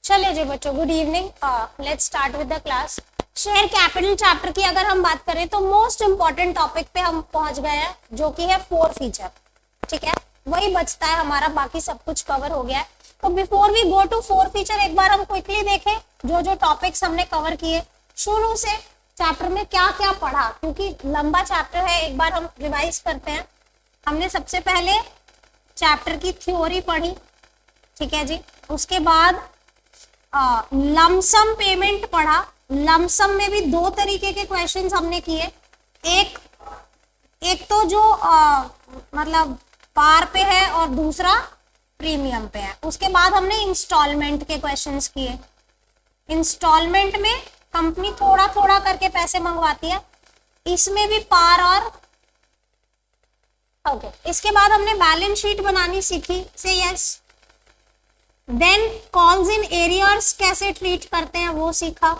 चलिए जी बच्चों, good evening. Let's start with the class. Share capital chapter की अगर हम बात करें तो मोस्ट इंपॉर्टेंट टॉपिक पे हम पहुंच गए हैं, जो कि है फोर फीचर। ठीक है, वही बचता है हमारा, बाकी सब कुछ कवर हो गया है। तो before we go to forfeiture, एक बार हम क्विकली देखें जो जो टॉपिक्स हमने कवर किए शुरू से चैप्टर में क्या क्या पढ़ा, क्योंकि लंबा चैप्टर है। एक बार हम रिवाइज करते हैं। हमने सबसे पहले चैप्टर की थ्योरी पढ़ी, ठीक है जी। उसके बाद लमसम पेमेंट पढ़ा। लमसम में भी दो तरीके के क्वेश्चंस हमने किए। एक तो जो मतलब पार पे है और दूसरा प्रीमियम पे है। उसके बाद हमने इंस्टॉलमेंट के क्वेश्चंस किए। इंस्टॉलमेंट में कंपनी थोड़ा थोड़ा करके पैसे मंगवाती है, इसमें भी पार और ओके। इसके बाद हमने बैलेंस शीट बनानी सीखी, से yes. Then calls in arrears कैसे ट्रीट करते हैं वो सीखा।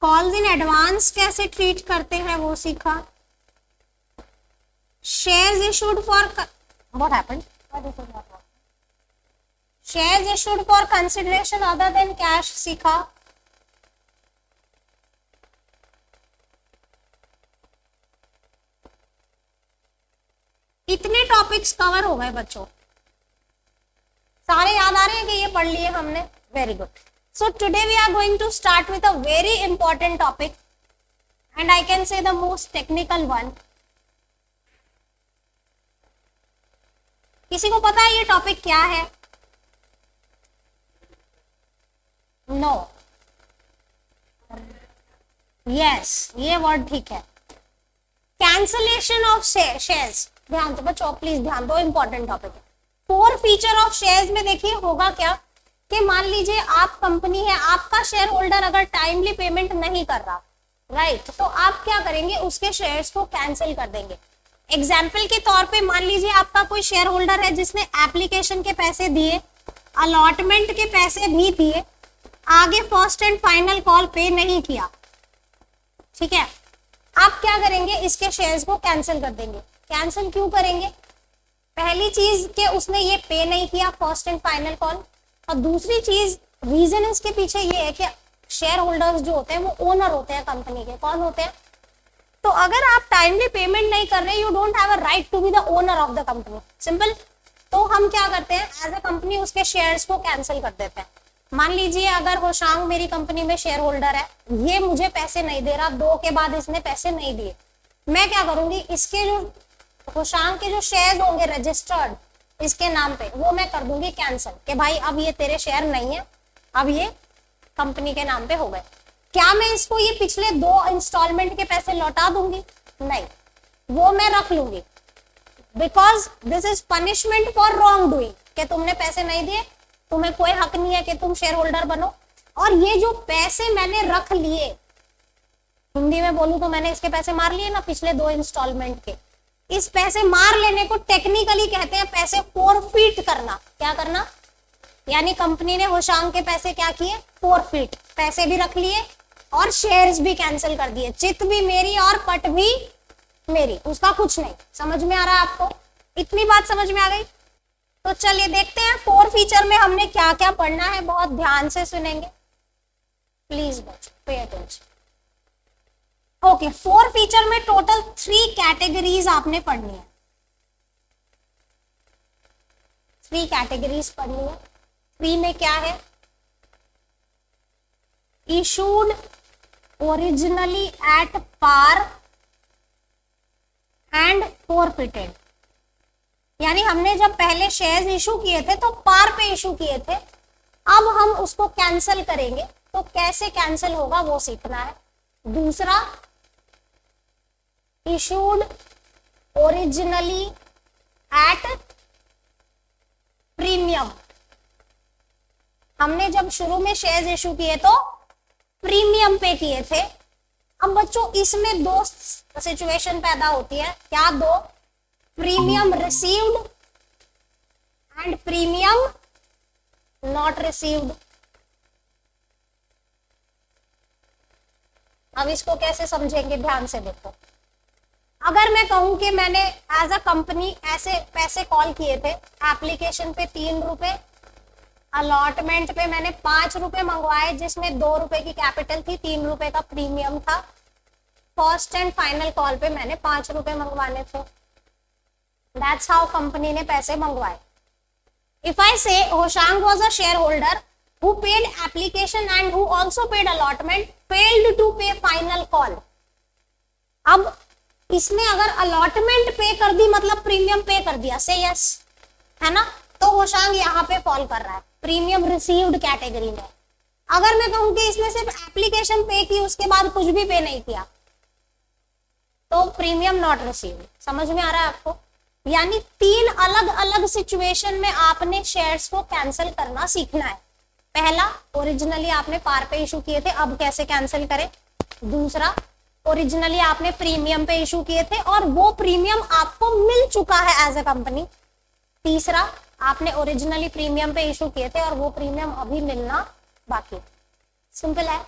कॉल्स इन एडवांस कैसे ट्रीट करते हैं वो सीखा। Shares issued for what happened, shares issued for consideration other than cash सीखा। इतने टॉपिक्स कवर हो गए बच्चों, सारे याद आ रहे हैं कि ये पढ़ लिए हमने? Very good. So today we are going to start with a very important topic and I can say the most technical one. किसी को पता है ये टॉपिक क्या है? नो, यस, ये वर्ड ठीक है। Cancellation of shares. ध्यान दो बच्चों, प्लीज ध्यान दो, इंपॉर्टेंट टॉपिक है। फोर फीचर ऑफ शेयर्स में देखिए होगा क्या कि मान लीजिए आप कंपनी है, आपका शेयर होल्डर अगर टाइमली पेमेंट नहीं कर रहा, राइट, तो आप क्या करेंगे, उसके शेयर्स को कैंसिल कर देंगे। एग्जाम्पल के तौर पे मान लीजिए आपका कोई शेयर होल्डर है जिसने एप्लीकेशन के पैसे दिए, अलॉटमेंट के पैसे भी दिए, आगे फर्स्ट एंड फाइनल कॉल पे नहीं किया, ठीक है, आप क्या करेंगे, इसके शेयर्स को कैंसिल कर देंगे। कैंसिल क्यों करेंगे? पहली चीज के उसने ये पे नहीं किया, फर्स्ट एंड फाइनल कॉल, और दूसरी चीज रीजन इसके पीछे ये है कि शेयर होल्डर्स जो होते हैं वो ओनर होते हैं कंपनी के। कौन होते हैं? तो अगर आप टाइमली पेमेंट नहीं कर रहे, you don't have a right to be the owner of the company, simple. तो हम क्या करते हैं, एज अ कंपनी उसके शेयर्स को कैंसिल कर देते हैं। मान लीजिए अगर होशांग मेरी कंपनी में शेयर होल्डर है, ये मुझे पैसे नहीं दे रहा, 2 के बाद इसने पैसे नहीं दिए, मैं क्या करूंगी, इसके जो होशांग के जो शेयर्स होंगे रजिस्टर्ड इसके नाम पे, वो मैं कर दूंगी कैंसिल, कि भाई अब ये तेरे शेयर नहीं है, अब ये कंपनी के नाम पे हो गए। क्या मैं इसको ये पिछले 2 इंस्टॉलमेंट के पैसे लौटा दूंगी? नहीं, वो मैं रख लूंगी, because this is punishment for wrong doing, कि तुमने पैसे नहीं दिए, तुम्हें कोई हक नहीं है कि तुम शेयर होल्डर बनो। और ये जो पैसे मैंने रख लिए, हिंदी में बोलूं तो मैंने इसके पैसे मार लिए ना पिछले 2 इंस्टॉलमेंट के, इस पैसे मार लेने को टेक्निकली कहते हैं पैसे फोरफीट करना। क्या करना? यानी कंपनी ने होशांग के पैसे क्या किए, फोरफीट, पैसे भी रख लिए और शेयर्स भी कैंसिल कर दिए। चित भी मेरी और पट भी मेरी, उसका कुछ नहीं। समझ में आ रहा है आपको? इतनी बात समझ में आ गई? तो चलिए देखते हैं फोर फीचर में हमने क्या क्या पढ़ना है, बहुत ध्यान से सुनेंगे प्लीज बच्चों, pay attention. Okay, four feature में टोटल 3 कैटेगरीज आपने पढ़नी है। 3 कैटेगरीज पढ़नी है। 3 में क्या है? Issued originally at par and forfeited. यानी हमने जब पहले शेयर्स इशू किए थे तो पार पे इशू किए थे, अब हम उसको कैंसिल करेंगे, तो कैसे कैंसिल होगा वो सीखना है। दूसरा, इशूड ओरिजिनली एट प्रीमियम। हमने जब शुरू में शेयर्स इशू किए तो प्रीमियम पे किए थे। अब बच्चों इसमें 2 सिचुएशन पैदा होती है। क्या 2? Premium received and premium not received. अब इसको कैसे समझेंगे, ध्यान से देखो। अगर मैं कहूं कि मैंने एज अ कंपनी ऐसे पैसे कॉल किए थे, एप्लीकेशन पे 3 रुपए, अलॉटमेंट पे मैंने 5 रुपए मंगवाए, जिसमें 2 रुपए की कैपिटल थी, 3 रुपए का प्रीमियम था। फर्स्ट एंड फाइनल कॉल पे मैंने 5 रुपए मंगवाने थे। दैट्स हाउ कंपनी ने पैसे मंगवाए। इफ आई से Hoshang was a share holder who paid application and who also paid allotment failed to pay final call। अब इसने अगर अलॉटमेंट पे कर दी मतलब प्रीमियम पे कर दिया, से यस है ना, तो होशांग यहाँ पे फॉल कर रहा है प्रीमियम रिसीव्ड कैटेगरी में। अगर मैं कहूं कि इसने सिर्फ एप्लीकेशन पे की, उसके बाद कुछ भी पे नहीं किया, तो प्रीमियम नॉट रिसीव्ड। समझ में आ रहा है आपको? यानी 3 अलग अलग सिचुएशन में आपने शेयर्स को कैंसिल करना सीखना है। पहला, ओरिजिनली आपने पार पे इशू किए थे, अब कैसे कैंसिल करें। दूसरा, ओरिजिनली आपने प्रीमियम पे इशू किए थे और वो प्रीमियम आपको मिल चुका है एज ए कंपनी। तीसरा, आपने ओरिजिनली प्रीमियम पे इशू किए थे और वो प्रीमियम अभी मिलना बाकी। सिंपल है,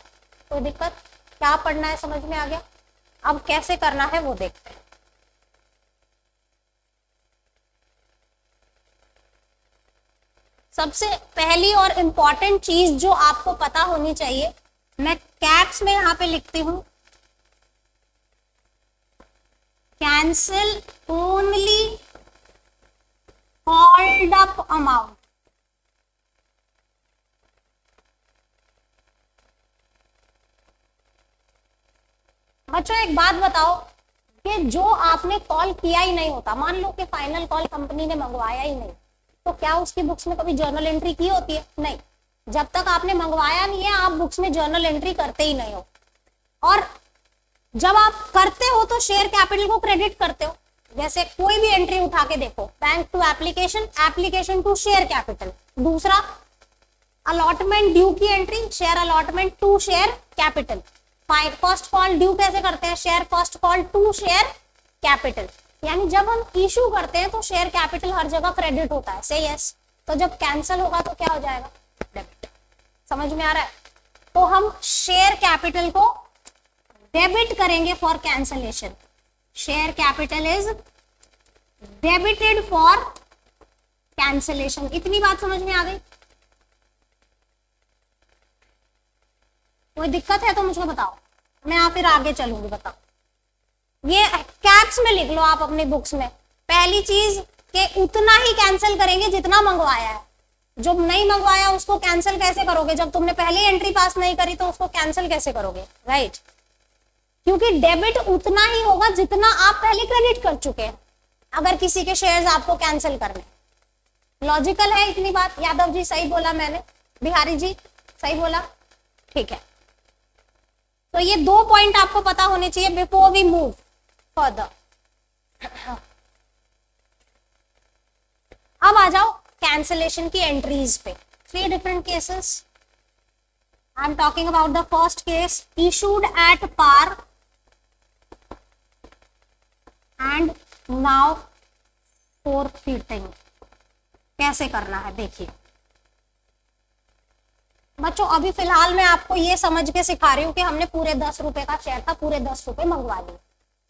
कोई दिक्कत? क्या पढ़ना है समझ में आ गया? अब कैसे करना है वो देखते हैं। सबसे पहली और इंपॉर्टेंट चीज जो आपको पता होनी चाहिए, मैं कैप्स में यहां पे लिखती हूं, cancel only called up amount. बच्चों एक बात बताओ कि जो आपने कॉल किया ही नहीं होता, मान लो कि फाइनल कॉल कंपनी ने मंगवाया ही नहीं, तो क्या उसकी बुक्स में कभी जर्नल एंट्री की होती है? नहीं। जब तक आपने मंगवाया नहीं है, आप बुक्स में जर्नल एंट्री करते ही नहीं हो। और जब आप करते हो तो शेयर कैपिटल को क्रेडिट करते हो। जैसे कोई भी एंट्री उठा के देखो, bank to application, application to share capital. दूसरा, अलॉटमेंट ड्यू की entry, share allotment to share capital. First call due कैसे करते हैं? Share first call to share capital. यानी जब हम इशू करते हैं तो शेयर कैपिटल हर जगह क्रेडिट होता है, से यस। तो जब कैंसिल होगा तो क्या हो जाएगा? डेबिट। समझ में आ रहा है? तो हम शेयर कैपिटल को डेबिट करेंगे for cancellation. Share capital is debited for cancellation. इतनी बात समझ में आ गई? कोई दिक्कत है तो मुझे बताओ, मैं फिर आगे चलूंगी। बताओ, ये कैप्स में लिख लो आप अपनी बुक्स में। पहली चीज कि उतना ही कैंसिल करेंगे जितना मंगवाया है। जो नहीं मंगवाया उसको कैंसिल कैसे करोगे? जब तुमने पहले एंट्री पास नहीं करी तो उसको कैंसिल कैसे करोगे? राइट, क्योंकि डेबिट उतना ही होगा जितना आप पहले क्रेडिट कर चुके हैं, अगर किसी के शेयर्स आपको कैंसिल करने। लॉजिकल है इतनी बात? यादव जी सही बोला मैंने, बिहारी जी सही बोला, ठीक है। तो ये 2 पॉइंट आपको पता होने चाहिए बिफोर वी मूव फर्दर। अब आ जाओ कैंसिलेशन की एंट्रीज पे। 3 different cases. I am talking about the first case, issued at par and now forfeiting. कैसे करना है देखिए बच्चों। अभी फिलहाल मैं आपको ये समझ के सिखा रही हूँ कि हमने पूरे 10 रुपए का शेयर था, पूरे 10 रुपए मंगवा लिए।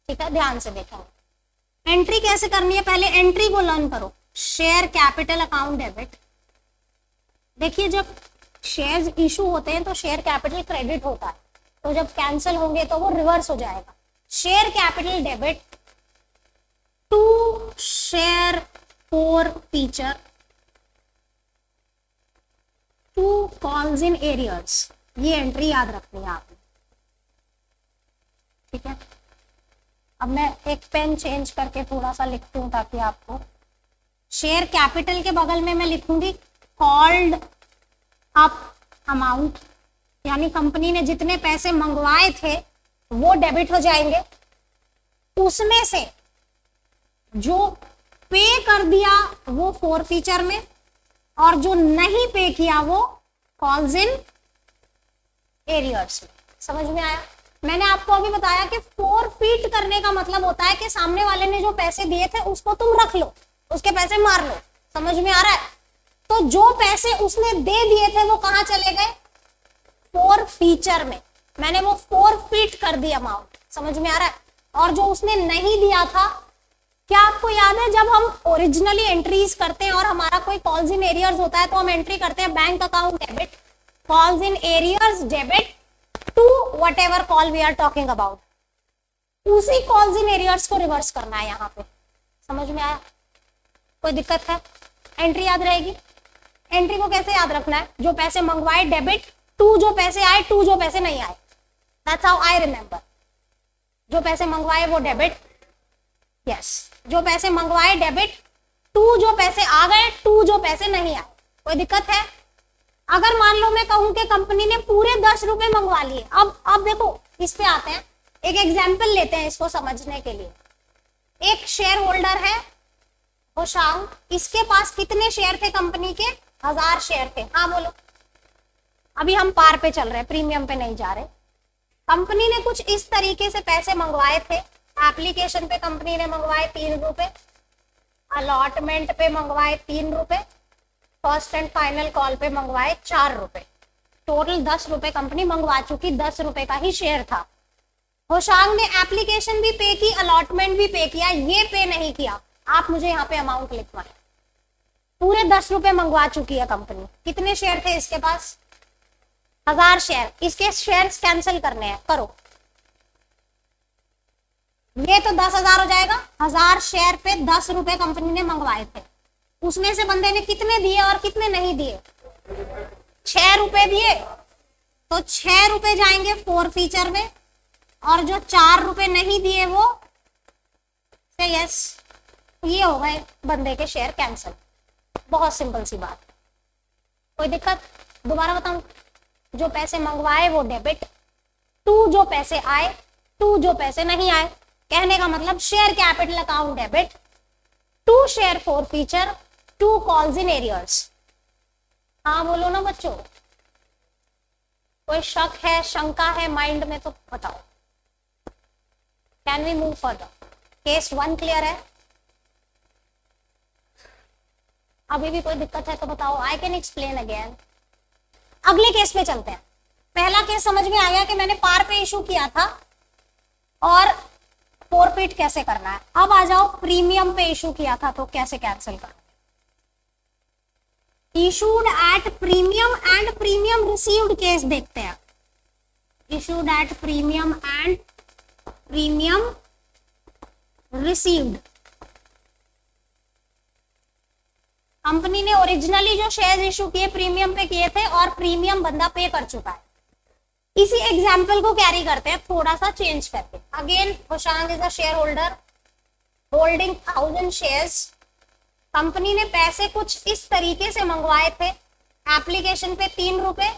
ठीक है, ध्यान से देखेंगे। एंट्री कैसे करनी है, पहले एंट्री को लर्न करो। Share capital account debit. देखिए जब शेयर्स इशू होते हैं तो शेयर कैपिटल क्रेडिट होता है, तो जब कैंसिल होंगे तो वो रिवर्स हो जाएगा। Share capital debit to share forfeiture to calls in arrears. ये एंट्री याद रखनी है आपने, ठीक है। अब मैं एक पेन चेंज करके थोड़ा सा लिखती हूँ ताकि आपको, शेयर कैपिटल के बगल में मैं लिखूंगी कॉल्ड अप अमाउंट, यानी कंपनी ने जितने पैसे मंगवाए थे वो डेबिट हो जाएंगे। उसमें से जो पे कर दिया वो फोरफीचर में, और जो नहीं पे किया वो कॉल्स इन एरियर्स में। समझ में आया? मैंने आपको अभी बताया कि फोरफीट करने का मतलब होता है कि सामने वाले ने जो पैसे दिए थे उसको तुम रख लो, उसके पैसे मार लो। समझ में आ रहा है? तो जो पैसे उसने दे दिए थे वो कहां चले गए? फोरफीचर में। मैंने वो फोरफीट कर दिया अमाउंट। समझ में आ रहा है? और जो उसने नहीं दिया था क्या आपको याद है जब हम ओरिजिनली एंट्रीज करते हैं और हमारा कोई कॉल्स इन एरियर्स होता है तो हम एंट्री करते हैं bank account debit calls in arrears debit to whatever call we are talking about, उसी कॉल्स इन एरियर्स को रिवर्स करना है यहाँ पे। समझ में आया? कोई दिक्कत है? एंट्री याद रहेगी। एंट्री को कैसे याद रखना है? जो पैसे मंगवाए डेबिट टू जो पैसे आए टू जो पैसे नहीं आए, दैट्स हाउ आई रिमेंबर। जो पैसे मंगवाए वो डेबिट, यस जो पैसे मंगवाए डेबिट, टू जो पैसे आ गए टू जो पैसे नहीं आए। कोई दिक्कत है? अगर मान लो मैं कहूं कि कंपनी ने पूरे 10 रुपए मंगवा लिए, अब देखो इस पे आते हैं, एक एग्जाम्पल लेते हैं इसको समझने के लिए। एक शेयर होल्डर है होशांग, इसके पास कितने शेयर थे कंपनी के? 1000 शेयर थे। हाँ बोलो। अभी हम पार पे चल रहे हैं, प्रीमियम पे नहीं जा रहे। कंपनी ने कुछ इस तरीके से पैसे मंगवाए थे। एप्लीकेशन पे कंपनी ने मंगवाए 3 रुपए, अलॉटमेंट पे मंगवाए 3 रुपए, फर्स्ट एंड फाइनल कॉल पे मंगवाए 4 रुपए। टोटल 10 रुपए कंपनी मंगवा चुकी, 10 रुपए का ही शेयर था। होशांग ने एप्लीकेशन भी पे की, अलॉटमेंट भी पे किया, ये पे नहीं किया। आप मुझे यहाँ पे अमाउंट लिखवाएं। पूरे 10 रुपए मंगवा चुकी है कंपनी। कितने शेयर थे इसके पास? 1000 शेयर। इसके शेयर्स कैंसिल करने हैं, करो। ये तो 10,000 हो जाएगा। 1000 शेयर पे 10 रुपए कंपनी ने मंगवाए थे, उसमें से बंदे ने कितने दिए और कितने नहीं दिए? 6 रुपए दिए, तो 6 रुपए जाएंगे फोर फीचर में, और जो 4 रुपए नहीं दिए वो से यस, ये हो गए बंदे के शेयर कैंसिल। बहुत सिंपल सी बात। कोई दिक्कत? दोबारा बताऊं, जो पैसे मंगवाए वो डेबिट, टू जो पैसे आए टू जो पैसे नहीं आए। कहने का मतलब share capital account debit, to share forfeiture, to calls in arrears. हाँ बोलो ना बच्चों। कोई शक है, शंका है माइंड में तो बताओ। Can we move further? Case 1 clear है? अभी भी कोई दिक्कत है तो बताओ, आई कैन एक्सप्लेन अगेन। अगले केस पे चलते हैं। पहला केस समझ में आ गया कि मैंने पार पे इशू किया था और फोरफिट कैसे करना है। अब आ जाओ प्रीमियम पे इशू किया था तो कैसे कैंसिल करना है। Issued at premium and premium received case देखते हैं। Issued at premium and premium received. Company ने ओरिजिनली जो शेयर इशू किए प्रीमियम पे किए थे और प्रीमियम बंदा पे कर चुका है। इसी एग्जाम्पल को कैरी करते हैं थोड़ा सा चेंज करके। Again Hoshang is a share holder holding 1000 shares. Company ने पैसे कुछ इस तरीके से मंगवाए थे। एप्लीकेशन पे 3 रुपए,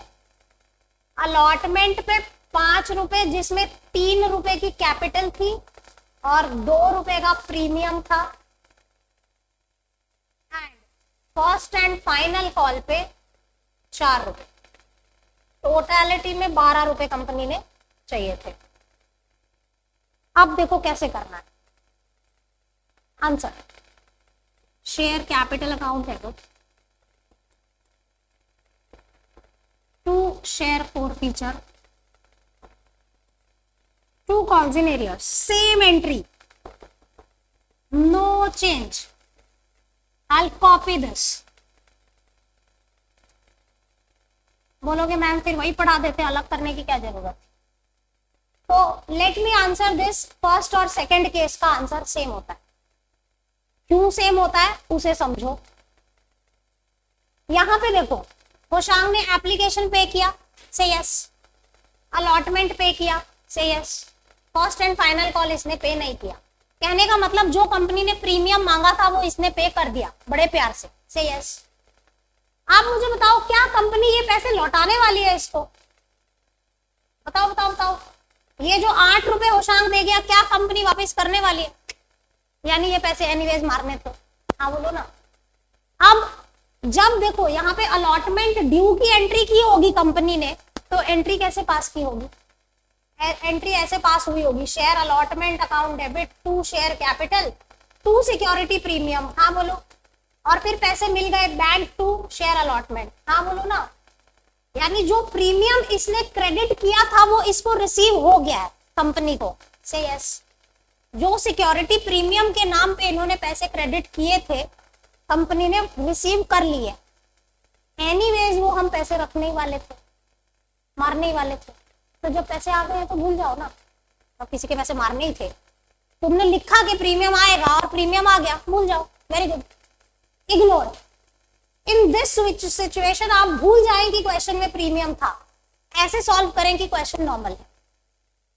अलॉटमेंट पे 5 रुपए जिसमें 3 रुपए की कैपिटल थी और 2 रुपए का प्रीमियम था, and first and final call पे 4 रुपए। टोटलिटी में 12 रुपए कंपनी ने चाहिए थे। अब देखो कैसे करना है। आंसर शेयर कैपिटल अकाउंट है तो to share forfeiture, to calls in arrears, same entry, no change. I'll copy this। बोलोगे मैम फिर वही पढ़ा देते, अलग करने की क्या जरूरत? तो let me answer this. First और सेकंड केस का आंसर सेम होता है। क्यों सेम होता है उसे समझो। यहां पे देखो, होशांग ने एप्लीकेशन पे किया, से यस। अलॉटमेंट पे किया, से yes. First and final call इसने पे नहीं किया। कहने का मतलब जो कंपनी ने प्रीमियम मांगा था वो इसने पे कर दिया बड़े प्यार से यस। आप मुझे बताओ क्या कंपनी ये पैसे लौटाने वाली है इसको? बताओ बताओ बताओ। ये जो 8 रुपए होशांग दे गया, क्या कंपनी वापस करने वाली है? यानी ये पैसे एनीवेज मारने तो। हाँ बोलो ना। अब जब देखो यहाँ पे अलॉटमेंट ड्यू की एंट्री की होगी कंपनी ने, तो एंट्री कैसे पास की होगी? एंट्री ऐसे पास हुई होगी, share allotment account debit, to share capital, to security premium. हाँ बोलो। और फिर पैसे मिल गए बैंक टू शेयर अलॉटमेंट। हाँ बोलो ना। यानी जो प्रीमियम इसने क्रेडिट किया था वो इसको रिसीव हो गया है कंपनी को, से यस। जो सिक्योरिटी प्रीमियम के नाम पे इन्होंने पैसे क्रेडिट किए थे, कंपनी ने रिसीव कर लिए। एनीवेज वो हम पैसे रखने ही वाले थे, मारने ही वाले थे। तो जब पैसे आ गए तो भूल जाओ ना, अब किसी के पैसे मारने ही थे। तुमने लिखा कि प्रीमियम आएगा और प्रीमियम आ गया, भूल जाओ, very good, ignore. In this situation आप भूल जाएं कि क्वेश्चन में प्रीमियम था, ऐसे सॉल्व करें कि क्वेश्चन नॉर्मल है,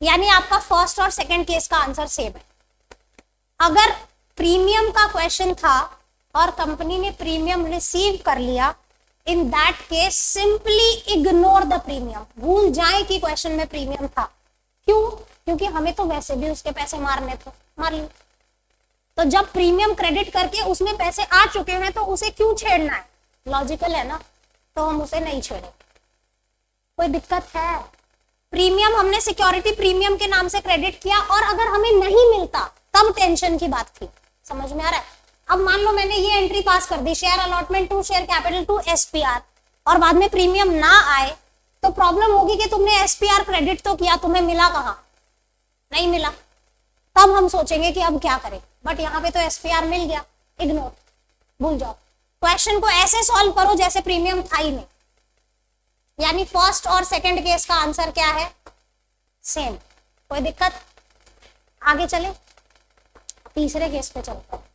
यानी आपका फर्स्ट और सेकंड केस का आंसर सेम है। अगर प्रीमियम का क्वेश्चन था और कंपनी ने प्रीमियम रिसीव कर लिया, in that case simply ignore the premium, भूल जाए कि क्वेश्चन में प्रीमियम था। क्यों? क्योंकि हमें तो वैसे भी उसके पैसे मारने थे, मार लिए। तो जब प्रीमियम क्रेडिट करके उसमें पैसे आ चुके हैं तो उसे क्यों छेड़ना है? लॉजिकल है ना, तो हम उसे नहीं छेड़ेंगे। कोई दिक्कत है? प्रीमियम हमने सिक्योरिटी प्रीमियम के नाम से क्रेडिट किया और अगर हमें नहीं मिलता तब टेंशन की बात थी। समझ में आ रहा है? अब मान लो मैंने ये एंट्री पास कर दी, share allotment to share capital to SPR, और बाद में प्रीमियम ना आए तो प्रॉब्लम होगी कि तुमने एसपीआर क्रेडिट तो किया, तुम्हें मिला कहां? नहीं मिला। तब हम सोचेंगे कि अब क्या करें, बट यहाँ पे तो एसपीआर मिल गया, इग्नोर, भूल जाओ। क्वेश्चन को ऐसे सॉल्व करो जैसे प्रीमियम था ही नहीं, यानी फर्स्ट और सेकंड केस का आंसर क्या है? सेम। कोई दिक्कत? आगे चले, तीसरे केस पे चलते हैं।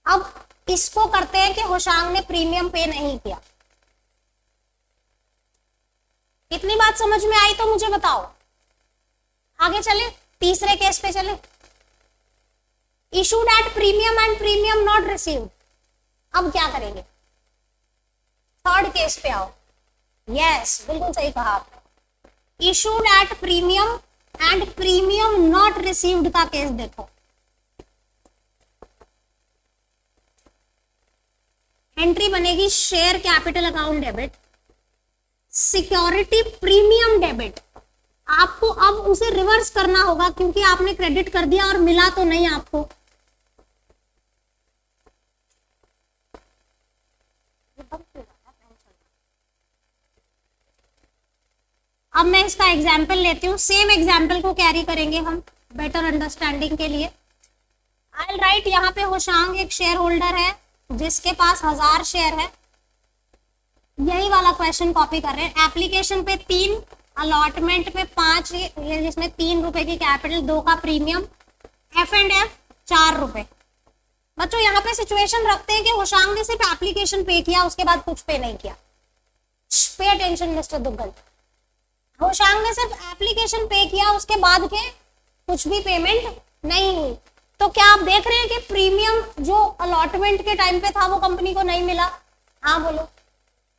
अब इसको करते हैं कि होशांग ने प्रीमियम पे नहीं किया। इतनी बात समझ में आई तो मुझे बताओ। आगे चले, तीसरे केस पे चले। Issued at premium and premium not received. अब क्या करेंगे? थर्ड केस पे आओ। यस, बिल्कुल सही कहा आपने। Issued at premium and premium not received का केस देखो। एंट्री बनेगी share capital account debit, security premium debit. आपको अब उसे रिवर्स करना होगा क्योंकि आपने क्रेडिट कर दिया और मिला तो नहीं आपको। अब मैं इसका एग्जाम्पल लेती हूँ, सेम एग्जाम्पल को कैरी करेंगे हम बेटर अंडरस्टैंडिंग के लिए। आई विल राइट, यहाँ पे होशांग एक शेयर होल्डर है जिसके पास 1000 शेयर है। यही वाला क्वेश्चन कॉपी कर रहे हैं। एप्लीकेशन पे 3, अलॉटमेंट पे 5, जिसमें 3 रुपए की कैपिटल, 2 का प्रीमियम, F&F 4 रुपए। बच्चों यहाँ पे सिचुएशन रखते हैं कि होशांग ने सिर्फ एप्लीकेशन पे किया, उसके बाद कुछ पे नहीं किया। Pay attention mister Duggal, Hoshang ने सिर्फ एप्लीकेशन पे किया, उसके बाद के कुछ भी पेमेंट नहीं हुई। तो क्या आप देख रहे हैं कि प्रीमियम जो अलॉटमेंट के टाइम पे था वो कंपनी को नहीं मिला? हाँ बोलो।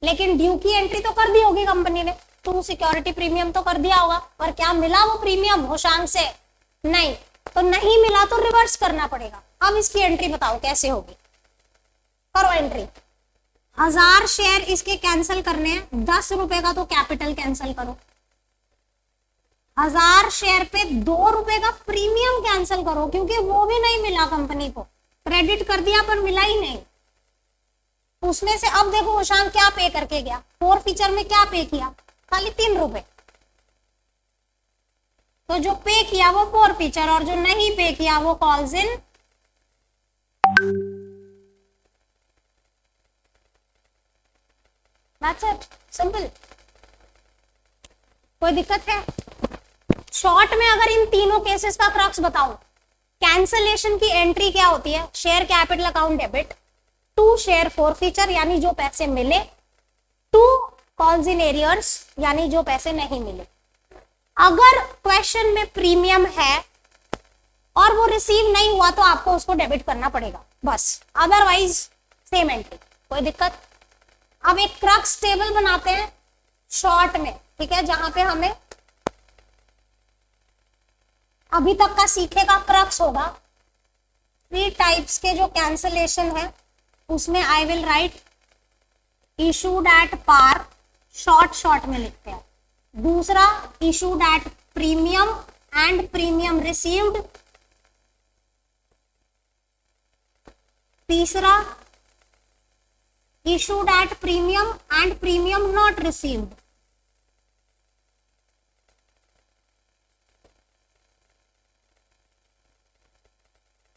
लेकिन ड्यू की एंट्री तो कर दी होगी कंपनी ने, तो सिक्योरिटी प्रीमियम तो कर दिया होगा, पर क्या मिला वो प्रीमियम होशांग से? नहीं। तो नहीं मिला तो रिवर्स करना पड़ेगा। अब इसकी एंट्री बताओ कैसे होगी? करो एंट्री। 1000 शेयर इसके कैंसिल करने हैं, 10 रुपए का तो कैपिटल कैंसिल करो। 1000 शेयर पे 2 रुपए का प्रीमियम कैंसिल करो, क्योंकि वो भी नहीं मिला कंपनी को, क्रेडिट कर दिया पर मिला ही नहीं। उसमें से अब देखो होशांग क्या पे करके गया, 4 फीचर में क्या पे किया? खाली 3 रुपए। तो जो पे किया वो 4 फीचर और जो नहीं पे किया वो calls in that's it, simple. कोई दिक्कत है? शॉर्ट में अगर इन तीनों केसेस का क्रक्स बताऊं, कैंसलेशन की एंट्री क्या होती है? Share capital account debit, 2 share forfeiture यानी जो पैसे मिले, 2 कॉल्स इन एरियर्स यानी जो पैसे नहीं मिले। अगर क्वेश्चन में प्रीमियम है और वो रिसीव नहीं हुआ तो आपको उसको डेबिट करना पड़ेगा बस, अदरवाइज सेम एंट्री। कोई दिक्कत? अब एक क्रक्स टेबल बनाते हैं शॉर्ट में, ठीक है, जहां पे हमें अभी तक का सीखे का क्रक्स होगा। 3 टाइप्स के जो कैंसलेशन है उसमें I will write issued at par, short में लिखते हैं। दूसरा issued at premium and premium received. तीसरा issued at premium and premium not received.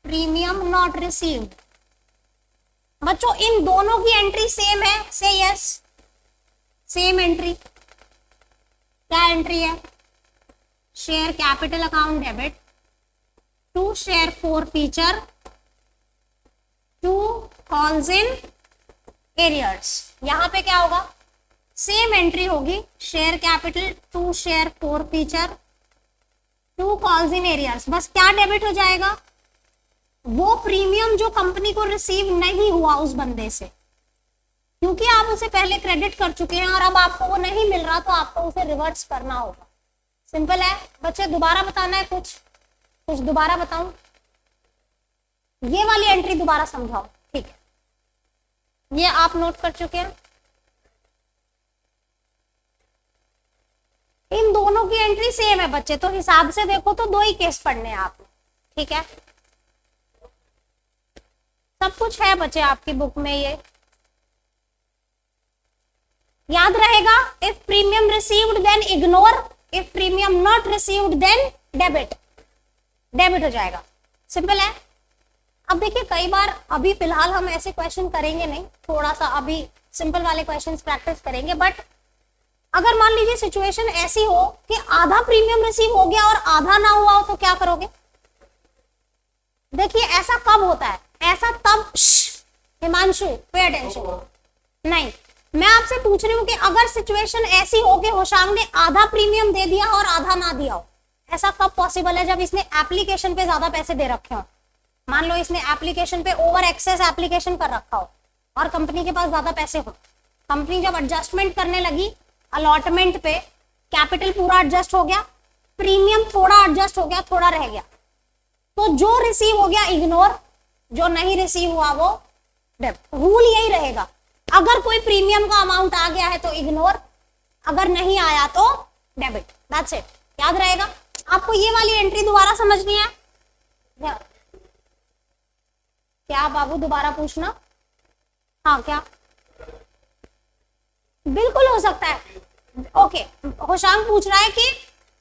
Premium not received. बच्चों इन दोनों की एंट्री सेम है, से यस, सेम एंट्री। क्या एंट्री है? Share capital account debit to share forfeiture to calls in arrears. यहां पे क्या होगा? सेम एंट्री होगी, share capital to share forfeiture to calls in arrears. बस क्या डेबिट हो जाएगा? वो प्रीमियम जो कंपनी को रिसीव नहीं हुआ उस बंदे से, क्योंकि आप उसे पहले क्रेडिट कर चुके हैं और अब आपको वो नहीं मिल रहा, तो आपको उसे रिवर्स करना होगा। सिंपल है बच्चे। दोबारा बताना है कुछ दोबारा बताऊं? ये वाली एंट्री दोबारा समझाओ, ठीक है? ये आप नोट कर चुके हैं। इन दोनों की एंट्री सेम है बच्चे, तो हिसाब से देखो तो दो ही केस पढ़ने हैं आपने, ठीक है? सब कुछ है बच्चे आपकी बुक में, ये याद रहेगा। If premium received then ignore, if premium not received then debit, debit हो जाएगा। सिंपल है। अब देखिए कई बार, अभी फिलहाल हम ऐसे क्वेश्चन करेंगे नहीं, थोड़ा सा अभी सिंपल वाले क्वेश्चंस प्रैक्टिस करेंगे, बट अगर मान लीजिए सिचुएशन ऐसी हो कि आधा प्रीमियम रिसीव हो गया और आधा ना हुआ हो, तो क्या करोगे? देखिए ऐसा कब होता है? ऐसा तब, हिमांशु पे अटेंशन, नहीं, मैं आपसे पूछ रही हूँ कि अगर सिचुएशन ऐसी हो कि होशांग ने आधा प्रीमियम दे दिया और आधा ना दिया हो, ऐसा कब पॉसिबल है? जब इसने एप्लीकेशन पे ज्यादा पैसे दे रखे हो। मान लो इसने एप्लीकेशन पे ओवर एक्सेस एप्लीकेशन कर रखा हो और कंपनी के पास ज्यादा पैसे हो। कंपनी जब एडजस्टमेंट करने लगी अलॉटमेंट पे, कैपिटल पूरा एडजस्ट हो गया, प्रीमियम थोड़ा एडजस्ट हो गया, थोड़ा रह गया, तो जो रिसीव हो गया इग्नोर, जो नहीं रिसीव हुआ वो डेबिट। रूल यही रहेगा, अगर कोई प्रीमियम का अमाउंट आ गया है तो इग्नोर, अगर नहीं आया तो डेबिट। दैट्स इट, याद रहेगा। आपको ये वाली एंट्री दोबारा समझनी है क्या बाबू? दोबारा पूछना। हाँ क्या? बिल्कुल हो सकता है। ओके, होशांग पूछ रहा है कि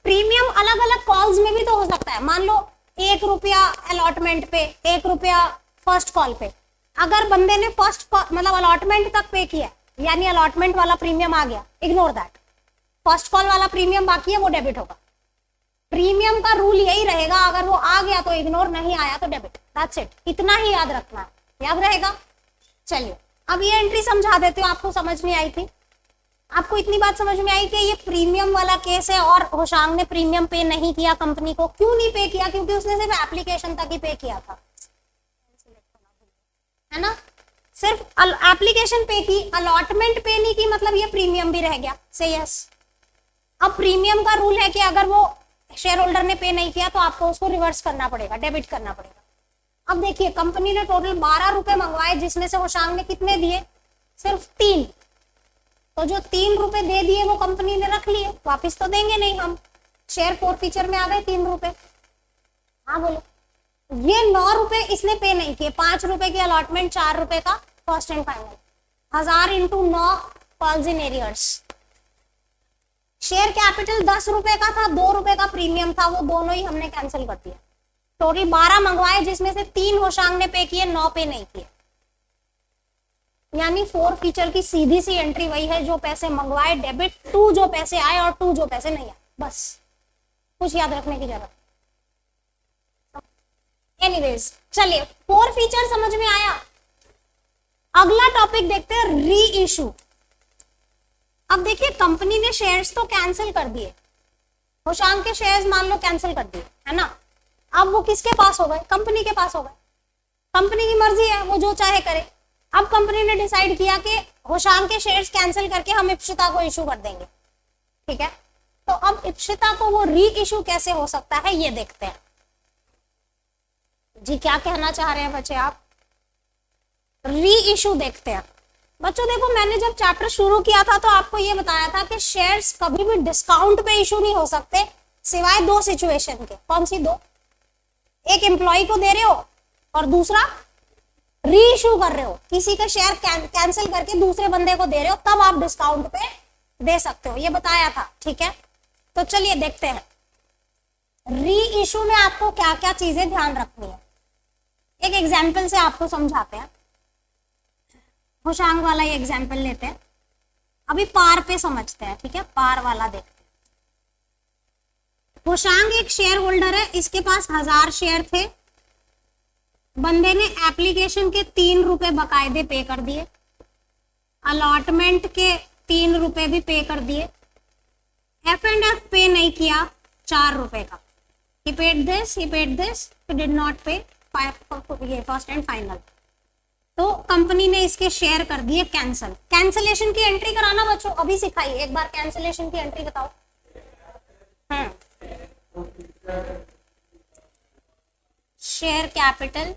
प्रीमियम अलग अलग कॉल्स में भी तो हो सकता है। मान लो 1 रुपया अलॉटमेंट पे, 1 रुपया फर्स्ट कॉल पे। अगर बंदे ने फर्स्ट मतलब अलॉटमेंट तक पे किया, यानी अलॉटमेंट वाला प्रीमियम आ गया, इग्नोर दैट। फर्स्ट कॉल वाला प्रीमियम बाकी है, वो डेबिट होगा। प्रीमियम का रूल यही रहेगा, अगर वो आ गया तो इग्नोर, नहीं आया तो डेबिट। दैट्स इट, इतना ही याद रखना है, याद रहेगा। चलिए अब ये एंट्री समझा देती हूँ, आपको समझ में आई थी? आपको इतनी बात समझ में आई कि ये प्रीमियम वाला केस है और होशांग ने प्रीमियम पे नहीं किया कंपनी को। क्यों नहीं पे किया? क्योंकि उसने सिर्फ एप्लीकेशन तक ही पे किया था, है ना? सिर्फ एप्लीकेशन पे की, अलॉटमेंट पे नहीं की, मतलब ये प्रीमियम भी रह गया। से यस। अब प्रीमियम का रूल है कि अगर वो शेयर होल्डर ने पे नहीं किया तो आपको उसको रिवर्स करना पड़ेगा, डेबिट करना पड़ेगा। अब देखिए कंपनी ने टोटल 12 रुपए मंगवाए, जिसमें से होशांग ने कितने दिए? सिर्फ 3। तो जो 3 रुपए दे दिए वो कंपनी ने रख लिए, वापिस तो देंगे नहीं हम। शेयर फॉरफीचर में आ गए 3 रुपए। हाँ बोलो। ये 9 रुपए इसने पे नहीं किए, 5 रुपए की अलॉटमेंट, 4 रुपए का first and final, 1000 into 9 calls in arrears. Share capital 10 रुपए का था, 2 रुपए का प्रीमियम था, वो दोनों ही हमने कैंसिल कर दिया। टोटल 12 मंगवाए, जिसमें से 3 होशांग ने पे किए, 9 पे नहीं किए। यानी फॉरफीचर की सीधी सी एंट्री वही है, जो पैसे मंगवाए डेबिट, 2 जो पैसे आए और 2 जो पैसे नहीं आए, बस। कुछ याद रखने की जरूरत। एनीवेज चलिए, फॉरफीचर समझ में आया। अगला टॉपिक देखते हैं, री इशू। अब देखिए कंपनी ने शेयर्स तो कैंसिल कर दिए, होशांग के शेयर्स मान लो कैंसिल कर दिए, है ना? अब वो किसके पास हो गए? कंपनी के पास हो गए। कंपनी की मर्जी है, वो जो चाहे करे। अब कंपनी ने डिसाइड किया कि होशांग के शेयर्स कैंसिल करके हम इप्सिता को इशू कर देंगे, ठीक है? तो अब इप्सिता को वो री इशू कैसे हो सकता है, ये देखते हैं। जी क्या कहना चाह रहे हैं बच्चे आप? री इशू देखते हैं। बच्चों देखो, मैंने जब चैप्टर शुरू किया था तो आपको ये बताया था कि शेयर्स कभी भी डिस्काउंट पे इशू नहीं हो सकते, सिवाय 2 सिचुएशन के। कौन सी 2? एक एम्प्लॉय को दे रहे हो और दूसरा री इशू कर रहे हो, किसी का शेयर कैंसिल करके दूसरे बंदे को दे रहे हो, तब आप डिस्काउंट पे दे सकते हो, ये बताया था, ठीक है? तो चलिए देखते हैं री इशू में आपको क्या क्या चीजें ध्यान रखनी है। एक एग्जाम्पल से आपको समझाते हैं, होशांग वाला ये एग्जाम्पल लेते हैं, अभी पार पे समझते हैं, ठीक है, पार वाला देखते हैं। होशांग एक शेयर होल्डर है, इसके पास 1000 शेयर थे, बंदे ने एप्लीकेशन के 3 रुपए बकायदे पे कर दिए, अलॉटमेंट के 3 रुपए भी पे कर दिए, F&F पे नहीं किया 4 रुपए का, he paid this, he did not pay ये फर्स्ट एंड फाइनल। तो कंपनी ने इसके शेयर कर दिए कैंसल। कैंसलेशन की एंट्री कराना बच्चों अभी सिखाई, एक बार कैंसलेशन की एंट्री बताओ। Share capital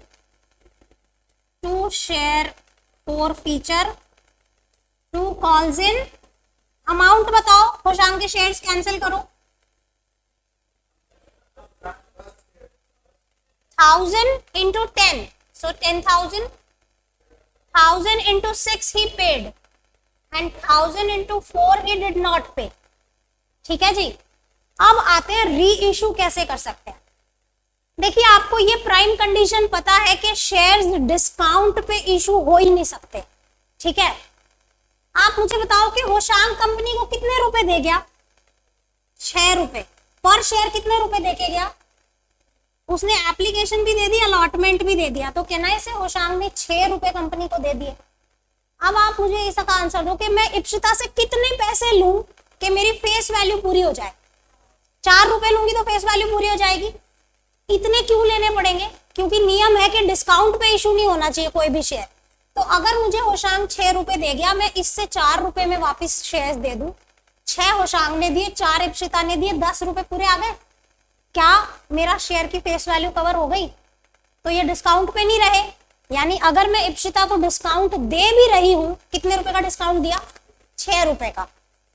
to share forfeiture to calls in, amount बताओ, होशांग के शेयर्स कैंसिल करो। 1000 into 10, so 10,000, 1000 into 6 he paid and 1000 into 4 he did not pay। ठीक है जी, अब आते हैं री इशू कैसे कर सकते हैं। देखिए आपको ये प्राइम कंडीशन पता है कि शेयर्स डिस्काउंट पे इशू हो ही नहीं सकते, ठीक है। आप मुझे बताओ कि होशांग कंपनी को कितने रुपए दे गया, 6 रुपए पर शेयर, कितने रुपए देके गया, उसने एप्लीकेशन भी दे दी, अलॉटमेंट भी दे दिया, तो कहना से होशांग ने 6 रुपए कंपनी को दे दिए। अब आप मुझे इसका आंसर दो कि मैं इप्सिता से कितने पैसे लूं कि मेरी फेस वैल्यू पूरी हो जाए। 4 रुपए लूंगी तो फेस वैल्यू पूरी हो जाएगी। इतने क्यों लेने पड़ेंगे, क्योंकि नियम है कि डिस्काउंट पे इशू नहीं होना चाहिए कोई भी शेयर। तो अगर मुझे होशांग 6 रुपए दे गया, मैं इससे 4 रुपए में वापिस शेयर दे दूं, 6 होशांग ने दिए, 4 इप्सिता ने दिए, 10 रुपए पूरे आ गए। क्या मेरा शेयर की फेस वैल्यू कवर हो गई? तो ये डिस्काउंट पे नहीं रहे। यानी अगर मैं इप्सिता को डिस्काउंट दे भी रही हूं, कितने रुपए का डिस्काउंट दिया, 6 रुपए का,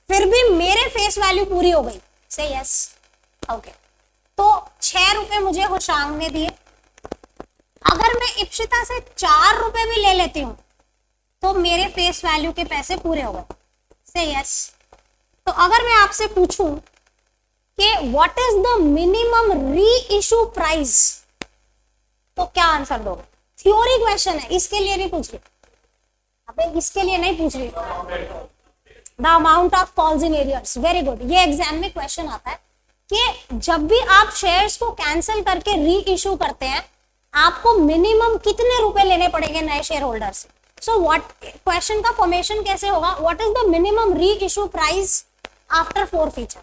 फिर भी मेरे फेस वैल्यू पूरी हो गई। से यस, ओके। तो 6 रुपए मुझे होशांग ने दिए, अगर मैं इप्सिता से 4 रुपए भी ले लेती हूं तो मेरे फेस वैल्यू के पैसे पूरे हो गए। से यस। तो अगर मैं आपसे पूछूं कि व्हाट इज द मिनिमम री इशू प्राइस, तो क्या आंसर दोगे? थ्योरी क्वेश्चन है, इसके लिए नहीं पूछ रही, अबे इसके लिए नहीं पूछ रही। The amount of calls in arrears, very good. ये एग्जाम में क्वेश्चन आता है कि जब भी आप शेयर्स को कैंसिल करके री इशू करते हैं, आपको मिनिमम कितने रुपए लेने पड़ेंगे नए शेयर होल्डर से। सो व्हाट, क्वेश्चन का फॉर्मेशन कैसे होगा, व्हाट इज द मिनिमम री issue price after forfeiture.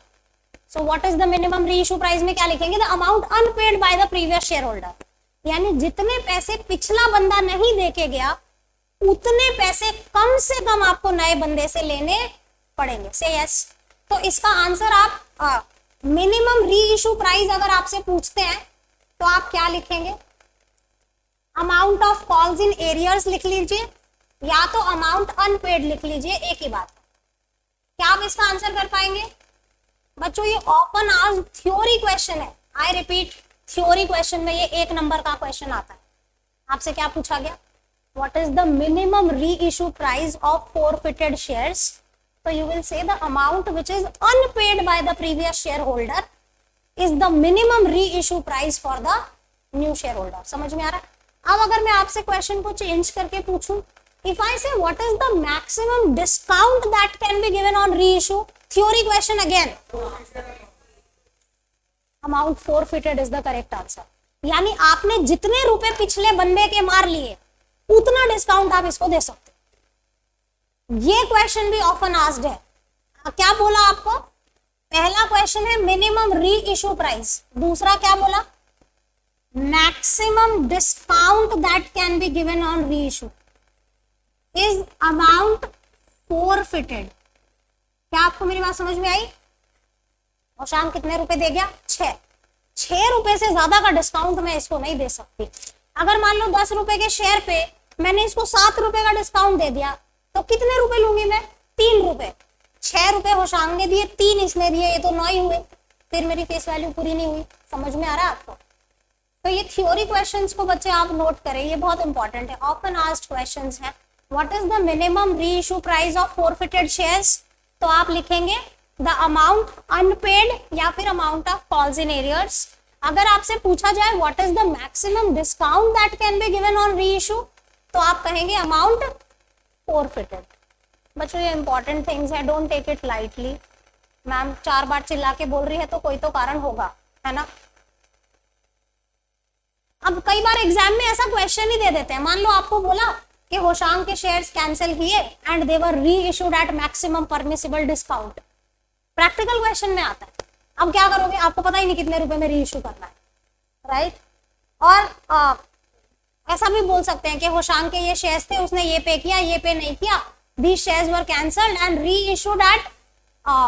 So what is the minimum reissue price में क्या लिखेंगे? The amount unpaid by the previous shareholder, यानी जितने पैसे पिछला बंदा नहीं देके गया, उतने पैसे कम से कम आपको नए बंदे से लेने पड़ेंगे। से यस। तो इसका आंसर आप मिनिमम री इशू प्राइस अगर आपसे पूछते हैं तो आप क्या लिखेंगे? Amount of calls in arrears लिख लीजिए, या तो अमाउंट अनपेड लिख लीजिए, एक ही बात। क्या आप इसका आंसर कर पाएंगे? बच्चों ये ऑफन आस्क्ड थ्योरी क्वेश्चन है, आई रिपीट, थ्योरी क्वेश्चन में ये 1 नंबर का क्वेश्चन आता है। आपसे क्या पूछा गया? व्हाट इज द मिनिमम री issue price of forfeited shares, तो you will say the amount which is unpaid by the previous share holder is the minimum री issue price for the new share holder. समझ में आ रहा है? अब अगर मैं आपसे क्वेश्चन को चेंज करके पूछूं, इफ आई से what is the maximum discount that can be given on री issue, theory question again, amount forfeited is the correct answer. यानी आपने जितने रुपए पिछले बंदे के मार लिए, उतना डिस्काउंट आप इसको दे सकते। ये क्वेश्चन भी ऑफन आस्क्ड है। क्या बोला आपको? पहला क्वेश्चन है मिनिमम री इशू प्राइस, दूसरा क्या बोला? Maximum discount that can be given on री इशू इज अमाउंट फॉरफिटेड। क्या आपको मेरी बात समझ में आई? होशांग कितने रुपए दे गया? 6 रुपए से ज्यादा का डिस्काउंट मैं इसको नहीं दे सकती। अगर मान लो 10 रुपए के शेयर पे मैंने इसको 7 रुपए का डिस्काउंट दे दिया, तो कितने रुपए लूंगी मैं? 3 रुपए। 6 रुपए होशांग ने दिए, 3 इसने दिए, ये तो 9 ही हुए, फिर मेरी फेस वैल्यू पूरी नहीं हुई। समझ में आ रहा है आपको? तो ये थ्योरी क्वेश्चंस को बच्चे आप नोट करें, ये बहुत इंपॉर्टेंट है, ऑफन आस्क्ड क्वेश्चंस हैं। व्हाट इज द मिनिमम री issue price of forfeited shares, तो आप लिखेंगे द अमाउंट अनपेड या फिर amount of calls in arrears. अगर आपसे पूछा जाए what is the maximum discount that can be given on reissue, तो आप कहेंगे अमाउंट फोरफिटेड। बच्चों ये इंपॉर्टेंट थिंग्स है, don't take it lightly. Ma'am 4 बार चिल्ला के बोल रही है तो कोई तो कारण होगा, है ना। अब कई बार एग्जाम में ऐसा क्वेश्चन ही दे देते हैं, मान लो आपको बोला कि होशांग के शेयर्स कैंसिल किए एंड दे वर री issued at maximum permissible discount, practical question में आता है। अब क्या करोगे, आपको पता ही नहीं कितने रुपए में री इशू करना है, राइट। और ऐसा भी बोल सकते हैं कि होशांग के ये शेयर्स थे, उसने ये पे किया, ये पे नहीं किया, these shares were cancelled and reissued at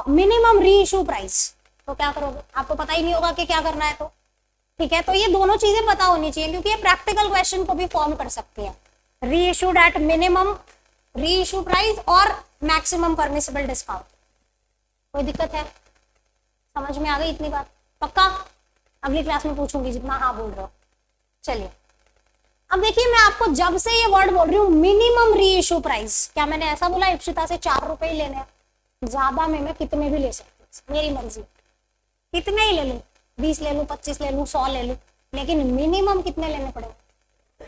minimum reissue price। तो क्या करोगे, आपको पता ही नहीं होगा कि क्या करना है। तो ठीक है, तो ये दोनों चीजें पता होनी चाहिए क्योंकि ये प्रैक्टिकल क्वेश्चन को भी फॉर्म कर सकती है। Reissued at minimum reissue price और मैक्सिमम परमिसिबल डिस्काउंट। कोई दिक्कत है, समझ में आ गई इतनी बात? पक्का अगली क्लास में पूछूंगी जितना हाँ बोल रहे हो। चलिए अब देखिए, मैं आपको जब से ये वर्ड बोल रही हूँ मिनिमम री इशू प्राइस, क्या मैंने ऐसा बोला इप्सिता से 4 रुपए ही लेने हैं? ज्यादा में मैं कितने भी ले सकती हूँ, मेरी मर्जी, कितने ही ले लूँ, 20 ले लूँ, 25 ले लूँ, 100 ले लूँ, लेकिन मिनिमम कितने लेने पड़ेंगे।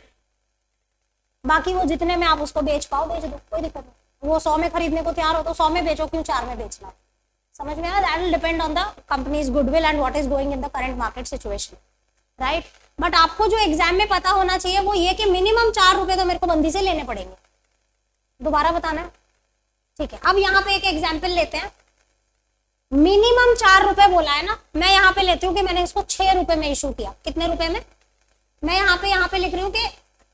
बाकी वो जितने में आप उसको बेच पाओ बेच दो, कोई दिक्कत नहीं। वो 100 में खरीदने को तैयार हो तो 100 में बेचो, क्यों 4 में बेचना है। समझ में आया? That will depend on the companies goodwill and what is going in the current market situation, right. But आपको जो एग्जाम में पता होना चाहिए वो ये कि मिनिमम 4 रुपए तो मेरे को बंदी से लेने पड़ेंगे। दोबारा बताना है, ठीक है। अब यहाँ पे एक एग्जाम्पल लेते हैं, मिनिमम 4 रुपए बोला है ना, मैं यहाँ पे लेती हूँ कि मैंने इसको 6 रुपए में इशू किया। कितने रुपए में? मैं यहाँ पे लिख रही हूँ कि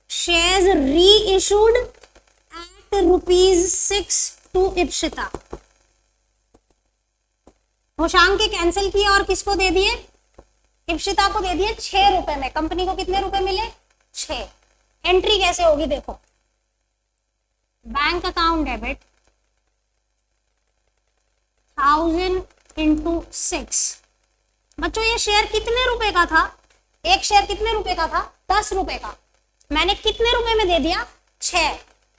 shares reissued at ₹6 to Ipsita. Hoshang के कैंसिल किए और किसको दे दिए? इप्सिता को दे दिए 6 रुपए में। कंपनी को कितने रुपए मिले? 6। एंट्री कैसे होगी देखो, बैंक अकाउंट डेबिट 1000 into 6। बच्चों ये शेयर कितने रुपए का था? एक शेयर कितने रुपए का था? 10 रुपए का। मैंने कितने रुपए में दे दिया? 6।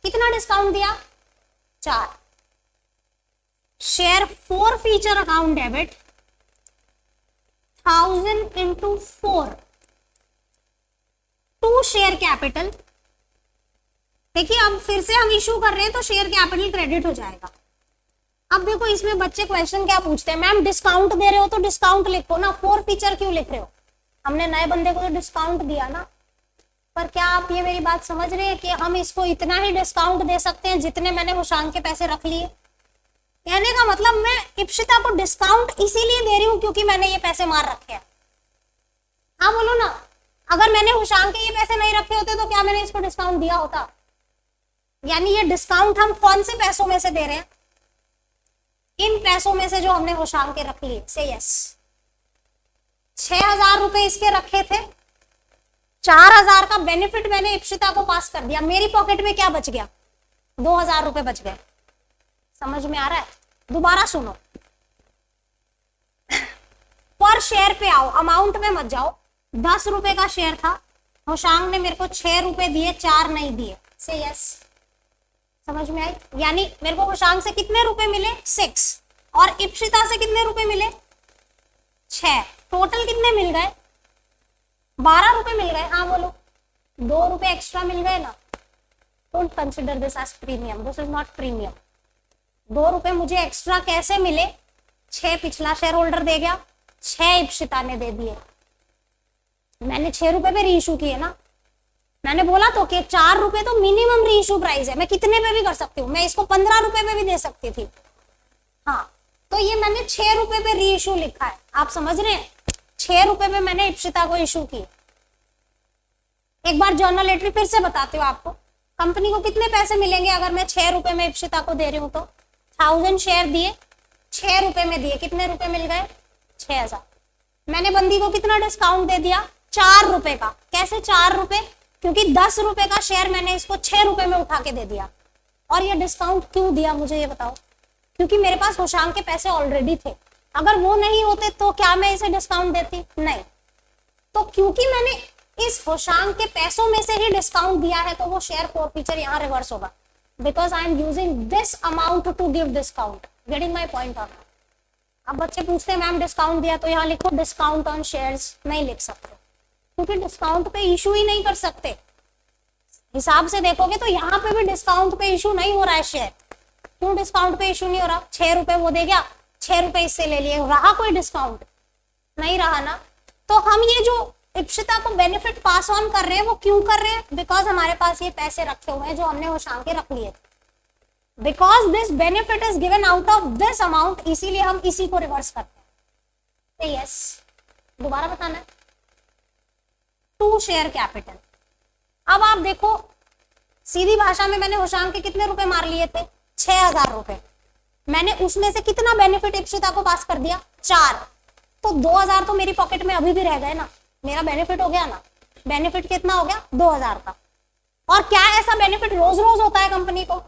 कितना डिस्काउंट दिया? 4। Share forfeiture account debit 1000 into 4 to share capital. देखिए अब फिर से हम इशू कर रहे हैं तो शेयर कैपिटल क्रेडिट हो जाएगा। अब देखो इसमें बच्चे क्वेश्चन क्या पूछते हैं, मैम डिस्काउंट दे रहे हो तो डिस्काउंट लिखो ना, फॉर फीचर क्यों लिख रहे हो? हमने नए बंदे को तो डिस्काउंट दिया ना। पर क्या आप ये मेरी बात समझ रहे हैं कि हम इसको इतना ही डिस्काउंट दे सकते हैं जितने मैंने होशांग के पैसे रख लिए? कहने का मतलब मैं इप्सिता को डिस्काउंट इसीलिए दे रही हूं क्योंकि मैंने ये पैसे मार रखे हैं। हाँ बोलो ना, अगर मैंने होशांग के ये पैसे नहीं रखे होते तो क्या मैंने इसको डिस्काउंट दिया होता? यानी ये डिस्काउंट हम कौन से पैसों में से दे रहे हैं? इन पैसों में से जो हमने होशांग के रख लिए। से यस, 6000 रुपए इसके रखे थे, 4000 का बेनिफिट मैंने इप्सिता को पास कर दिया, मेरी पॉकेट में क्या बच गया? 2000 रुपए बच गए। समझ में आ रहा है? दोबारा सुनो, पर शेयर पे आओ, अमाउंट में मत जाओ। 10 रुपए का शेयर था, होशांग ने मेरे को 6 रुपए दिए, 4 नहीं दिए। से यस, समझ में आई? यानी मेरे को होशांग से कितने रुपए मिले? 6। और इप्सिता से कितने रुपए मिले? 6। टोटल कितने मिल गए? 12 रुपए मिल गए। हाँ बोलो, 2 रुपए एक्स्ट्रा मिल गए ना। Don't consider this as premium, this is not premium. 2 रुपए मुझे एक्स्ट्रा कैसे मिले? 6 पिछला शेयर होल्डर दे गया, 6 इप्सिता ने दे दिए। मैंने 6 रुपए पे रीइशू किए ना। मैंने बोला तो कि 4 रुपए तो मिनिमम रीइशू प्राइस है, मैं कितने पे भी कर सकती हूँ, मैं इसको 15 रुपए पे भी दे सकती थी। हाँ, तो ये मैंने 6 रुपए पे रीइशू लिखा है। आप समझ रहे हैं? 6 रुपए पे मैंने इप्सिता को इशू की। एक बार जर्नल एंट्री फिर से बताती हूँ आपको, कंपनी को कितने पैसे मिलेंगे अगर मैं 6 रुपए में इप्सिता को दे रही हूँ तो? 1000 शेयर दिए, 6 रुपए में दिए, कितने रुपए मिल गए? 6000। मैंने बंदी को कितना डिस्काउंट दे दिया? 4 रुपए का। कैसे 4 रुपए? क्योंकि 10 रुपए का शेयर मैंने इसको 6 रुपए में उठा के दे दिया। और ये डिस्काउंट क्यों दिया मुझे ये बताओ? क्योंकि मेरे पास होशांग के पैसे ऑलरेडी थे, अगर वो नहीं होते तो क्या मैं इसे डिस्काउंट देती? नहीं। तो क्योंकि मैंने इस होशांग के पैसों में से ही डिस्काउंट दिया है तो वो शेयर फॉरफीचर यहाँ रिवर्स होगा, because I am using this amount to give discount. Getting my point? अब बच्चे पूछते हैं मैम डिस्काउंट दिया, तो यहाँ लिखो डिस्काउंट ऑन शेयर्स, नहीं लिख सकते क्योंकि डिस्काउंट पे इशू ही नहीं कर सकते। हिसाब से देखोगे तो यहाँ पे भी डिस्काउंट पे इशू नहीं हो रहा है शेयर। क्यों डिस्काउंट पे इशू नहीं हो रहा? 6 रुपए वो दे गया, 6 रुपए इससे ले लिए, रहा कोई डिस्काउंट? नहीं रहा ना। तो हम ये जो इप्सिता को बेनिफिट पास ऑन कर रहे हैं वो क्यों कर रहे हैं? बिकॉज हमारे पास ये पैसे रखे हुए हैं जो हमने होशांग के रख लिए थे। Because this benefit is given out of this amount, इसीलिए हम इसी को रिवर्स करते हैं। यस, दोबारा बताना है। To share capital. अब आप देखो, सीधी भाषा में मैंने होशांग के कितने रुपए मार लिए थे? 6000 रुपए। मैंने उसमें से कितना बेनिफिट इप्सिता को पास कर दिया? 4। तो 2000 तो मेरी पॉकेट में अभी भी रह गए ना, मेरा बेनिफिट हो गया ना। बेनिफिट कितना हो गया? 2000 का। और क्या ऐसा बेनिफिट रोज रोज होता है कंपनी को?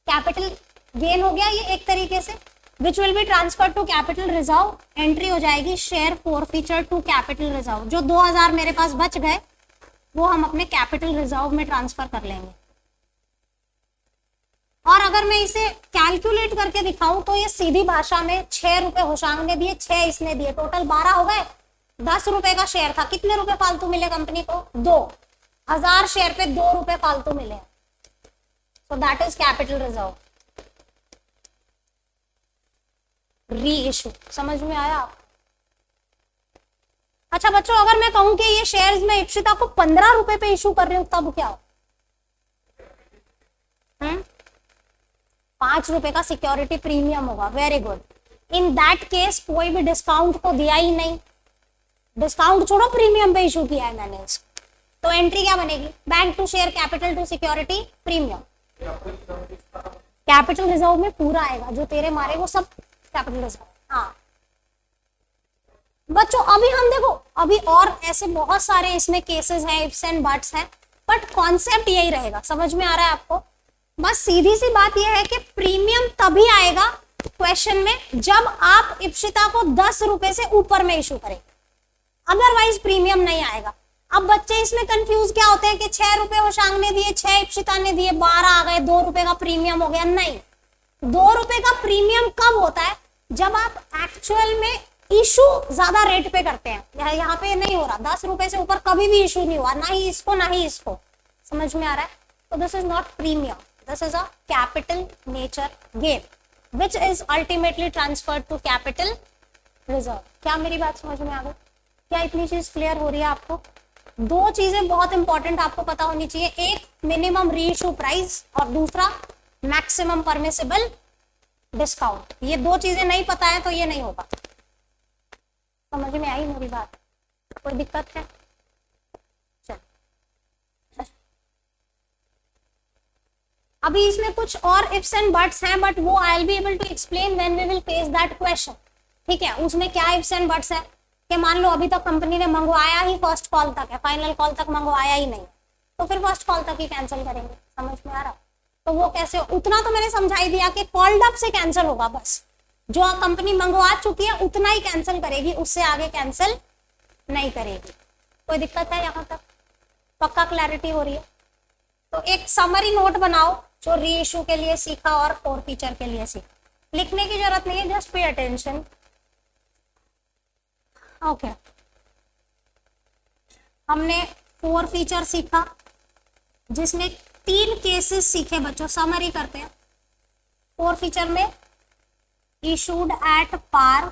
कैपिटल गेन हो गया ये एक तरीके से, which will be transfer to capital reserve. Entry हो जाएगी share forfeiture to capital reserve. जो 2000 मेरे पास बच गए वो हम अपने कैपिटल रिजर्व में ट्रांसफर कर लेंगे। और अगर मैं इसे कैलकुलेट करके दिखाऊं तो ये सीधी भाषा में 6 रुपए होशांग ने दिए, 6 इसने दिए, टोटल 12 हो गए। 10 रुपए का शेयर था, कितने रुपए फालतू मिले कंपनी को? 2000 शेयर पे 2 रुपए फालतू मिले। So that is capital reserve. Reissue. समझ में आया? अच्छा बच्चों, अगर मैं कहूं कि ये शेयर्स में इप्सिता को 15 रुपए पे इशू कर रही हूं तब क्या हो? 5 रुपए का सिक्योरिटी प्रीमियम होगा। Very good. In that case कोई भी डिस्काउंट तो दिया ही नहीं, डिस्काउंट छोड़ो, प्रीमियम पे इशू किया है मैंने इसको। तो एंट्री क्या बनेगी? Bank to share capital to security premium. Capital reserve में पूरा आएगा, जो तेरे मारे वो सब कैपिटल रिजर्व। हाँ बच्चों, अभी हम देखो, अभी और ऐसे बहुत सारे इसमें केसेस हैं, इफ्स एंड बट्स हैं, बट कॉन्सेप्ट यही रहेगा। समझ में आ रहा है आपको? बस सीधी सी बात यह है कि प्रीमियम तभी आएगा क्वेश्चन में जब आप इप्सिता को 10 रुपए से ऊपर में इशू करें, अदरवाइज प्रीमियम नहीं आएगा। अब बच्चे इसमें कंफ्यूज क्या होते हैं कि 6 रुपए होशांग ने दिए, 6 इप्सिता ने दिए, 12 आ गए, 2 रुपए का प्रीमियम हो गया। नहीं, 2 रुपए का प्रीमियम कब होता है? जब आप एक्चुअल में इशू ज्यादा रेट पे करते हैं। यहाँ पे नहीं हो रहा, 10 रुपए से ऊपर कभी भी इशू नहीं हुआ, ना ही इसको ना ही इसको। समझ में आ रहा है? तो this is not premium, this is a capital nature gain which is ultimately transferred to capital reserve. क्या मेरी बात समझ में आ गई? क्या इतनी चीज क्लियर हो रही है आपको? 2 चीजें बहुत इंपॉर्टेंट आपको पता होनी चाहिए, एक मिनिमम रीइश्यू प्राइस और दूसरा मैक्सिमम परमिसिबल डिस्काउंट। ये 2 चीजें नहीं पता है तो ये नहीं होगा। समझ में आई मेरी बात? कोई दिक्कत है? चल, अभी इसमें कुछ और इफ्स एंड बट्स हैं, बट वो I will be able to explain when we will face that question. ठीक है, उसमें क्या इफ्स एंड बट्स है कि मान लो अभी तक कंपनी ने मंगवाया ही फर्स्ट कॉल तक है, फाइनल कॉल तक मंगवाया ही नहीं, तो फिर फर्स्ट कॉल तक ही कैंसिल करेंगे। समझ में आ रहा? तो वो कैसे? उतना तो मैंने समझा ही दिया कि कॉल्ड अप से कैंसिल होगा, बस जो कंपनी मंगवा चुकी है उतना ही कैंसिल करेगी, उससे आगे कैंसिल नहीं करेगी। कोई दिक्कत है यहाँ तक? पक्का क्लैरिटी हो रही है? तो एक समरी नोट बनाओ जो री इशू के लिए सीखा और फोर फीचर के लिए सीखा। लिखने की जरूरत नहीं है, जस्ट पे अटेंशन। ओके, हमने 4 फीचर सीखा जिसमें 3 केसेस सीखे बच्चों। समरी करते हैं। 4 फीचर में इशूड एट पार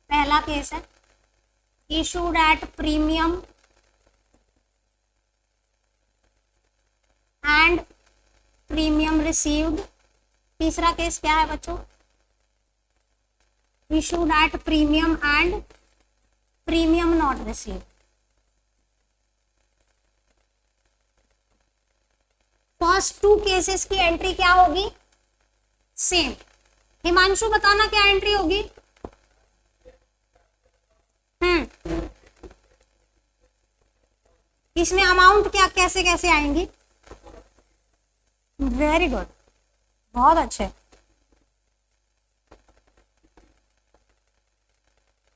पहला केस है, issued at premium and premium received. तीसरा केस क्या है बच्चों? issued at premium and premium not received। First 2 cases की एंट्री क्या होगी? सेम। हिमांशु बताना क्या एंट्री होगी? इसमें अमाउंट क्या कैसे कैसे आएंगी? वेरी गुड, बहुत अच्छे।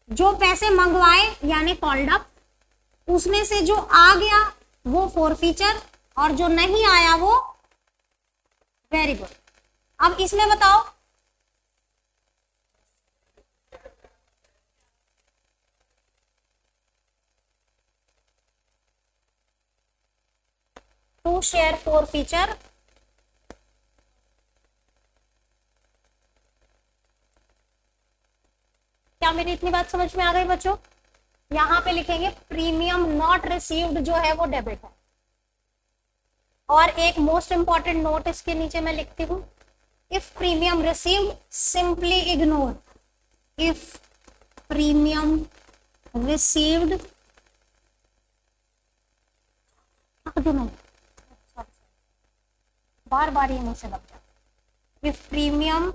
जो पैसे मंगवाए यानी कॉल्ड अप, उसमें से जो आ गया वो 4 फीचर और जो नहीं आया वो वेरी गुड। अब इसमें बताओ न्यू शेयर फॉर फीचर, क्या मेरी इतनी बात समझ में आ गई बच्चों? यहां पे लिखेंगे प्रीमियम नॉट रिसीव्ड जो है वो डेबिट है। और एक मोस्ट इंपॉर्टेंट नोट इसके नीचे मैं लिखती हूं, if premium received simply ignore, if premium received बार बार ये मुझे से लग जाता, if premium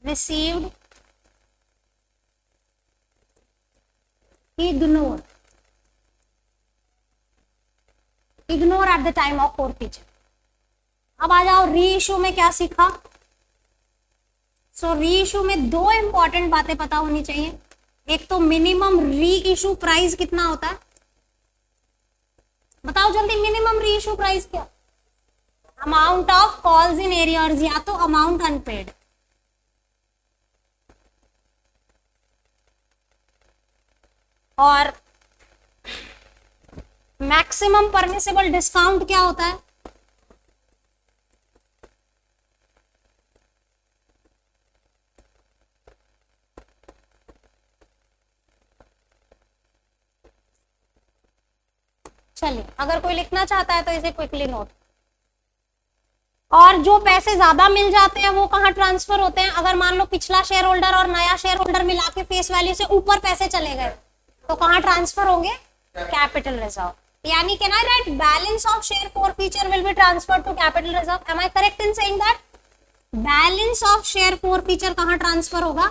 received ignore at the time of forfeiture. अब आ जाओ री इशू में क्या सीखा। सो री इशू में दो इंपॉर्टेंट बातें पता होनी चाहिए। एक तो मिनिमम री इशू प्राइस कितना होता है, बताओ जल्दी, मिनिमम री इशू प्राइस क्या? Amount of calls in arrears या तो अमाउंट अनपेड। और मैक्सिमम परमिसिबल डिस्काउंट क्या होता है? चलिए, अगर कोई लिखना चाहता है तो इसे क्विकली नोट। और जो पैसे ज्यादा मिल जाते हैं वो कहाँ ट्रांसफर होते हैं? अगर मान लो पिछला शेयर होल्डर और नया शेयर होल्डर मिला के फेस वैल्यू से ऊपर पैसे चले गए तो कहाँ ट्रांसफर होंगे? Capital reserve. यानी can I write balance of share forfeiture will be transferred to capital reserve. Am I correct in saying that? Balance of share forfeiture कहाँ ट्रांसफर होगा?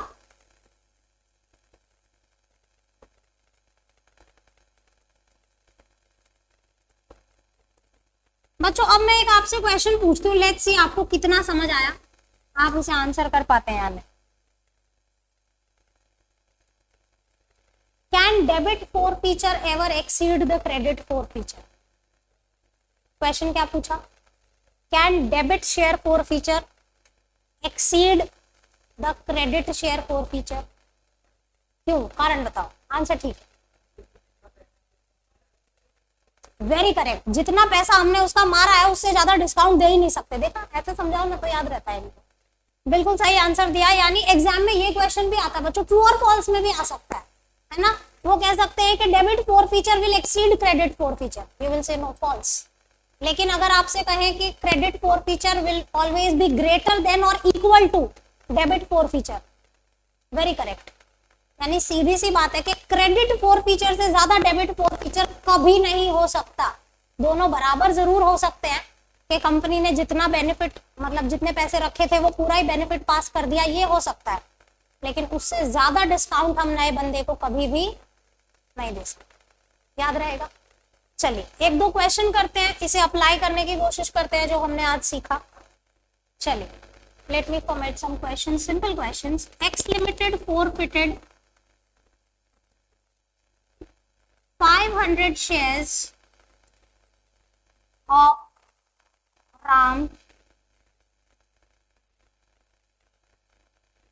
बच्चों अब मैं एक आपसे क्वेश्चन पूछती हूँ, लेट्स सी आपको कितना समझ आया, आप उसे आंसर कर पाते हैं या नहीं। Can debit forfeiture ever exceed the credit forfeiture? Question क्या पूछा? Can debit share forfeiture exceed the credit share forfeiture? क्यों? कारण बताओ, आंसर ठीक है, वेरी करेक्ट। जितना पैसा हमने उसका मारा है उससे ज्यादा डिस्काउंट दे ही नहीं सकते। देखा, ऐसे समझाओ ना तो याद रहता है इनको। बिल्कुल सही आंसर दिया। यानी एग्जाम में ये क्वेश्चन भी आता है बच्चों, ट्रू और फॉल्स में भी आ सकता है ना। वो कह सकते हैं कि debit forfeiture will exceed credit forfeiture, you will say no, false. लेकिन अगर आपसे कहें कि credit forfeiture will always be greater than और equal to debit forfeiture, very correct. यानी सीधी सी बात है कि क्रेडिट फॉरफीचर से ज्यादा डेबिट फॉरफीचर कभी नहीं हो सकता। दोनों बराबर जरूर हो सकते हैं कि कंपनी ने जितना बेनिफिट, मतलब जितने पैसे रखे थे वो पूरा ही बेनिफिट पास कर दिया, ये हो सकता है, लेकिन उससे ज्यादा डिस्काउंट हम नए बंदे को कभी भी नहीं दे सकते। याद रहेगा। चलिए एक दो क्वेश्चन करते हैं, इसे अप्लाई करने की कोशिश करते हैं जो हमने आज सीखा। चलिए, let me format some question, simple questions. X limited forfeited 500 shares of RAM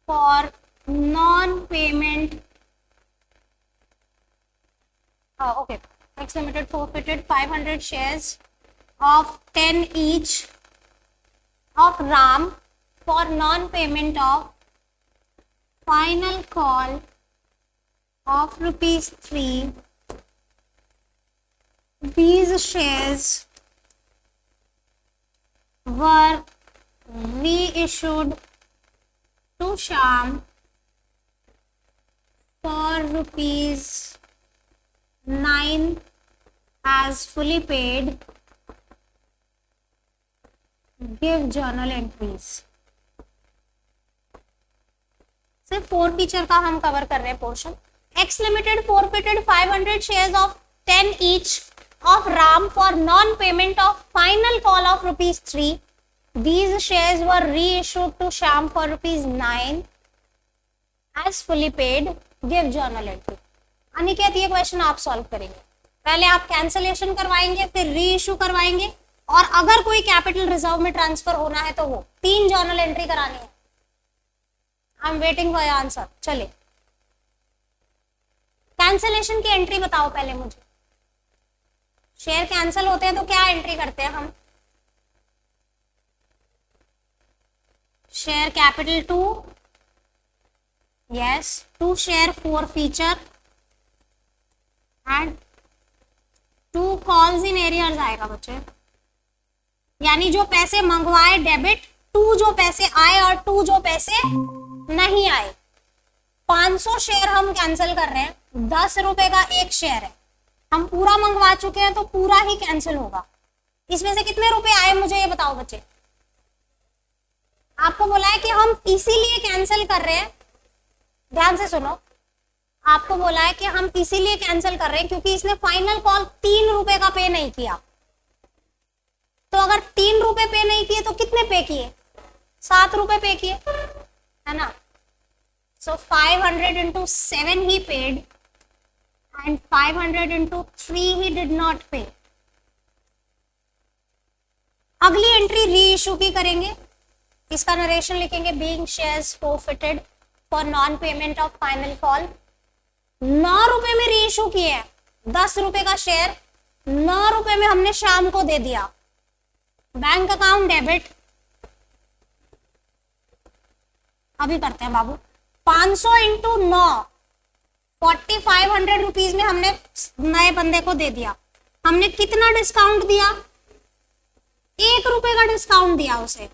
for non-payment. Okay, X Limited forfeited 500 shares of 10 each of RAM for non-payment of final call of ₹3. These shares were reissued to Shyam for ₹9 as fully paid. Give journal entries. सिर्फ forfeiture का हम cover कर रहे हैं portion. X limited forfeited 500 shares of 10 each of RAM for non-payment of final call of ₹3. These shares were reissued to Shyam for ₹9 as fully paid. Give journal entry. Aniket ये question आप solve करेंगे। पहले आप cancellation करवाएंगे, फिर री issue करवाएंगे, और अगर कोई कैपिटल रिजर्व में ट्रांसफर होना है तो वो 3 जर्नल एंट्री करानी है। I am waiting for your answer. चलिए कैंसलेशन की एंट्री बताओ पहले मुझे। शेयर कैंसिल होते हैं तो क्या एंट्री करते हैं हम? Share capital 2, yes, to share forfeiture and to calls in arrears आएगा बच्चे। यानी जो पैसे मंगवाए डेबिट, टू जो पैसे आए और टू जो पैसे नहीं आए। 500 शेयर हम कैंसिल कर रहे हैं, 10 रुपए का एक शेयर है, हम पूरा मंगवा चुके हैं तो पूरा ही कैंसिल होगा। इसमें से कितने रुपए आए मुझे ये बताओ बच्चे। आपको बोला है कि हम इसीलिए कैंसिल कर रहे हैं, ध्यान से सुनो, आपको बोला है कि हम इसीलिए कैंसिल कर रहे हैं क्योंकि इसने फाइनल कॉल 3 रुपए का पे नहीं किया। तो अगर 3 रुपए पे नहीं किए तो कितने पे किए? 7 रुपए पे किए, है ना। सो 500 into 7 he paid and 500 into 3 he did not pay। अगली एंट्री री इशू की करेंगे, इसका नरेशन लिखेंगे, being shares forfeited for non payment of final call. 9 रुपए में री इशू किए हैं, 10 रुपए का शेयर 9 रुपए में हमने शाम को दे दिया। बैंक अकाउंट डेबिट, अभी करते हैं बाबू। 500 इंटू 9, 4500 रुपीज में हमने नए बंदे को दे दिया। हमने कितना डिस्काउंट दिया? 1 रुपए का डिस्काउंट दिया उसे।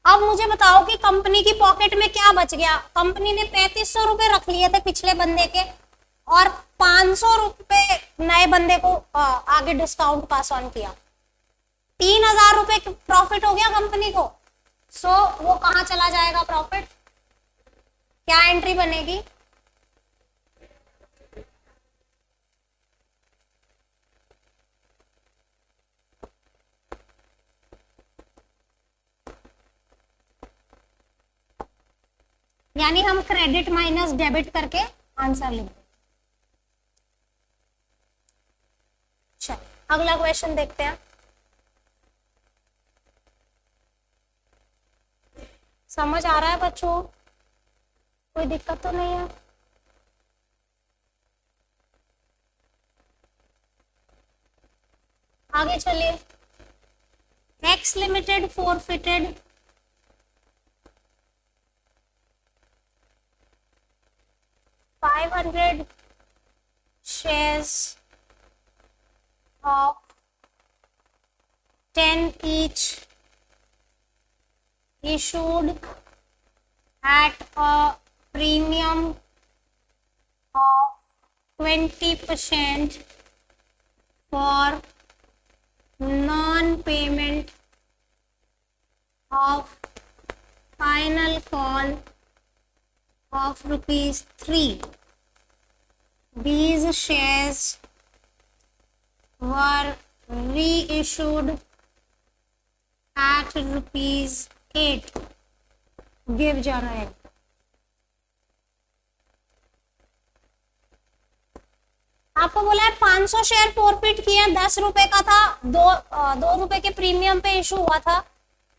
अब मुझे बताओ कि कंपनी की पॉकेट में क्या बच गया। कंपनी ने 3500 रुपए रख लिए थे पिछले बंदे के और 500 रुपए नए बंदे को आगे डिस्काउंट पास ऑन किया। 3000 रुपए प्रॉफिट हो गया कंपनी को। सो वो कहां चला जाएगा प्रॉफिट? क्या एंट्री बनेगी? यानी हम क्रेडिट माइनस डेबिट करके आंसर लिखेंगे। चल अगला क्वेश्चन देखते हैं। समझ आ रहा है बच्चों? कोई दिक्कत तो नहीं है? आगे चलिए। X limited forfeited 500 shares of 10 each issued at a premium of 20% for non-payment of final call of ₹3. These shares were reissued at ₹8. Give journal। आपको बोला है 500 शेयर फॉरफिट किए, 10 रुपए का था, 2 रुपए के प्रीमियम पे इशू हुआ था,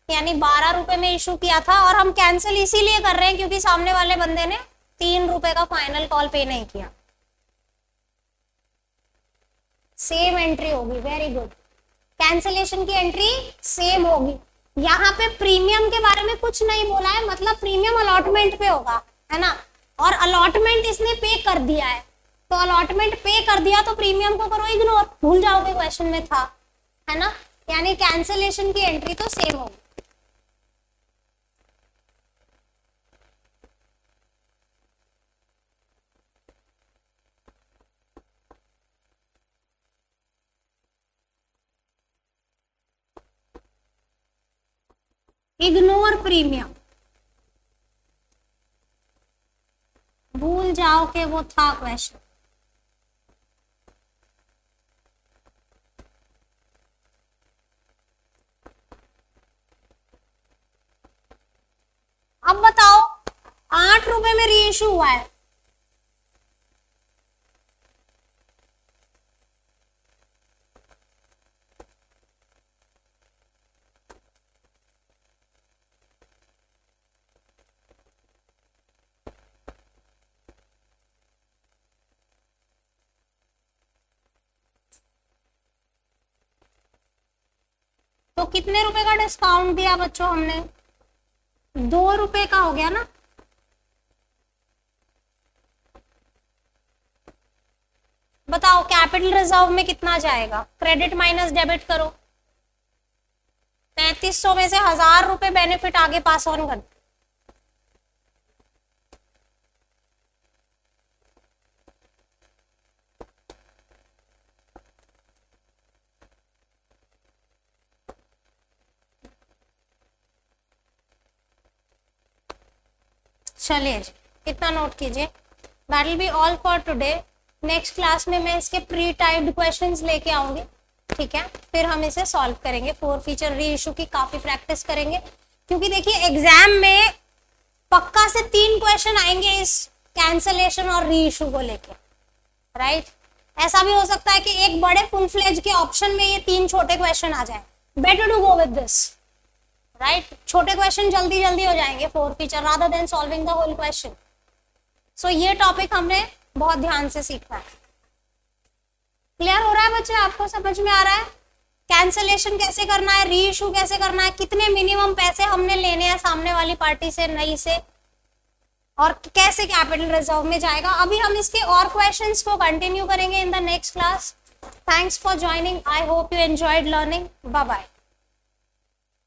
यानी 12 रुपए में इशू किया था। और हम कैंसिल इसीलिए कर रहे हैं क्योंकि सामने वाले बंदे ने 3 रुपए का फाइनल कॉल पे नहीं किया। सेम एंट्री होगी, वेरी गुड। कैंसिलेशन की एंट्री सेम होगी। यहाँ पे प्रीमियम के बारे में कुछ नहीं बोला है, मतलब प्रीमियम अलॉटमेंट पे होगा, है ना। और अलॉटमेंट इसने पे कर दिया है, तो अलॉटमेंट पे कर दिया तो प्रीमियम को करो इग्नोर, भूल जाओगे क्वेश्चन में था, है ना। यानी कैंसिलेशन की एंट्री तो सेम होगी। इग्नोर प्रीमियम, भूल जाओ कि वो था क्वेश्चन। अब बताओ 8 रुपए में री इशू हुआ है, तो कितने रुपए का डिस्काउंट दिया बच्चों हमने? 2 रुपए का हो गया ना। बताओ कैपिटल रिजर्व में कितना जाएगा? क्रेडिट माइनस डेबिट करो। 3500 में से 1000 रुपए बेनिफिट आगे पास ऑन कर। चलिए जी, कितना नोट कीजिए। That will be all for today. Next class में मैं इसके प्री टाइप्ड क्वेश्चंस लेके आऊंगी, ठीक है? फिर हम इसे सॉल्व करेंगे। 4 फीचर री इशू की काफी प्रैक्टिस करेंगे, क्योंकि देखिए एग्जाम में पक्का से 3 क्वेश्चन आएंगे इस कैंसलेशन और री इशू को लेके, राइट? ऐसा भी हो सकता है कि एक बड़े फुल फ्लेज के ऑप्शन में ये 3 छोटे क्वेश्चन आ जाए। Better to go with this, right? छोटे क्वेश्चन जल्दी जल्दी हो जाएंगे 4 feature rather than solving the whole question. So ये टॉपिक हमने बहुत ध्यान से सीखना है। क्लियर हो रहा है बच्चे? आपको समझ में आ रहा है कैंसलेशन कैसे करना है, री इशू कैसे करना है, कितने मिनिमम पैसे हमने लेने हैं सामने वाली पार्टी से, नई से, और कैसे कैपिटल रिजर्व में जाएगा। अभी हम इसके और क्वेश्चंस को कंटिन्यू करेंगे in the next class. Thanks for joining. I hope you enjoyed learning. Bye bye.